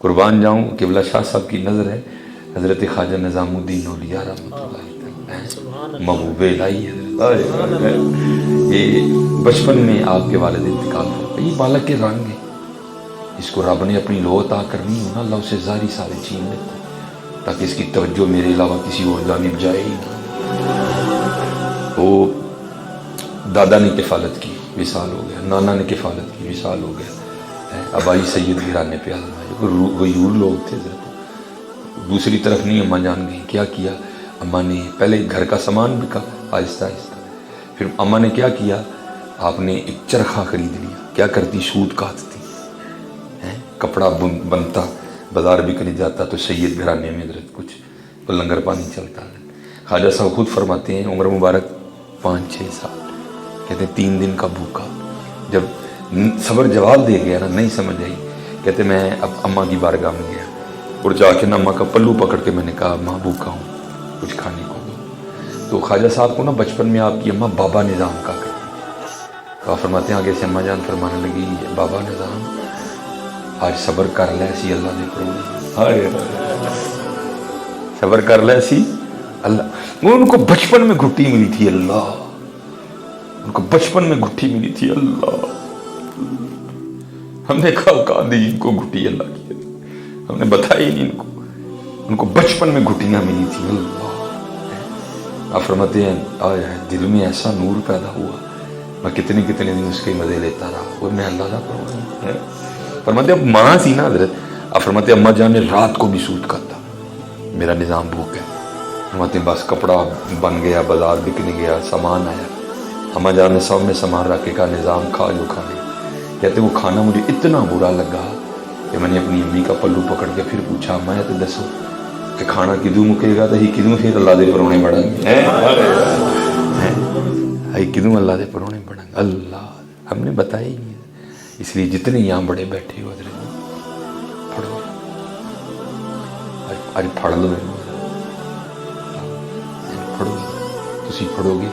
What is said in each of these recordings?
قربان جاؤں قبلہ شاہ صاحب کی نظر ہے حضرت خواجہ نظام الدین اولیاء رحمۃ اللہ محبوب الہی حضرت، یہ بچپن میں آپ کے والد انتقال ہو گئے. یہ بالک کے رنگ ہے، اس کو رب نے اپنی لو عطا کرنی ہو نا، اللہ اسے ظاہری سارے چھین لیتا ہے تاکہ اس کی توجہ میرے علاوہ کسی اور جانب جائے ہی نہ. وہ دادا نے کفالت کی وصال ہو گیا، نانا نے کفالت کی وصال ہو گیا، ابائی سید گرانے پہ آزمائے، غیور لوگ تھے حضرت. دوسری طرف نہیں اماں جان گئی، کیا کیا اماں نے؟ پہلے گھر کا سامان بکا آہستہ آہستہ، پھر اماں نے کیا کیا، آپ نے ایک چرخہ خرید لیا. کیا کرتی؟ سوت کاٹتی، کپڑا بنتا، بازار بکنے جاتا تو سید گھرانے میں حضرت کچھ تو لنگر پانی چلتا ہے. خواجہ صاحب خود فرماتے ہیں عمر مبارک 5-6 سال، کہتے ہیں 3 دن کا بھوکا. جب صبر جواب دے گیا نا، نہیں سمجھ آئی، کہتے میں اب اماں کی بارگاہ میں گیا اور جا کے نا اماں کا پلو پکڑ کے میں نے کہا ماں بھوکا ہوں، کچھ کھانے کو دو. تو خواجہ صاحب کو نا بچپن میں آپ کی اماں بابا نظام کا کرتی. تو آپ فرماتے ہیں آگے سے اماں جان فرمانے لگی بابا نظام آج صبر کر لے سی اللہ دے پرونے، صبر کر لے سی اللہ. وہ ان کو بچپن میں گھٹی ملی تھی اللہ، ان کو بچپن میں گھٹی ملی تھی اللہ. ہم نے کہا اوقات دی ان کو گھٹی اللہ کی، ہم نے بتایا ہی نہیں ان کو بچپن میں گھٹیاں ملی تھی اللہ. آپ فرماتے ہیں آیا دل میں ایسا نور پیدا ہوا، میں کتنے کتنے دن اس کے مزے لیتا رہا، وہ میں اللہ کا پروانہ. فرماتے اب ماں سی نا حضرت، آپ فرماتے اماں جان نے رات کو بھی سود کھاتا، میرا نظام بھوک ہے. فرماتے ہیں بس کپڑا بن گیا، بازار بکنے گیا، سامان آیا، اماں جان نے سب میں سامان رکھ کے کہا نظام کھا جو کھانے. کہتے وہ کھانا مجھے اتنا برا لگا کہ میں نے اپنی امی کا پلو پکڑ کے پھر پوچھا میں تو دسو کہ کھانا کدوں مکے گا تو ہی کدوں پھر اللہ دے پرونے بڑھیں گے، ہی کدوں اللہ دے پرونے بڑھیں گے. اللہ ہم نے بتایا ہی نہیں. اس لیے جتنے یہاں بڑے بیٹھے ہو حضرت پڑھو، آج پڑھ لو، پڑھو، تسی پڑھو گے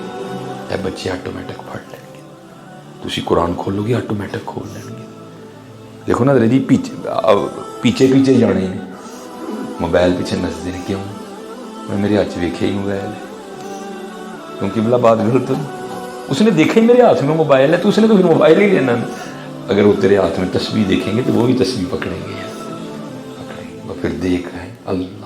اے بچے آٹومیٹک پڑھ لیں گے. تسی قرآن کھولو گے آٹومیٹک کھول لیں گے. دیکھو نا حضرت جی پیچھے پیچھے جانے ہیں، موبائل پیچھے نسدے ہیں. کیوں؟ میں میرے ہاتھ ویکھے ہی موبائل ہے، کیونکہ بلا بات غلط، اس نے دیکھا ہی میرے ہاتھ میں موبائل ہے تو اس نے تو پھر موبائل ہی لینا. اگر وہ تیرے ہاتھ میں تسبیح دیکھیں گے تو وہ بھی تسبیح پکڑیں گے، وہ پھر دیکھ رہے ہیں اللہ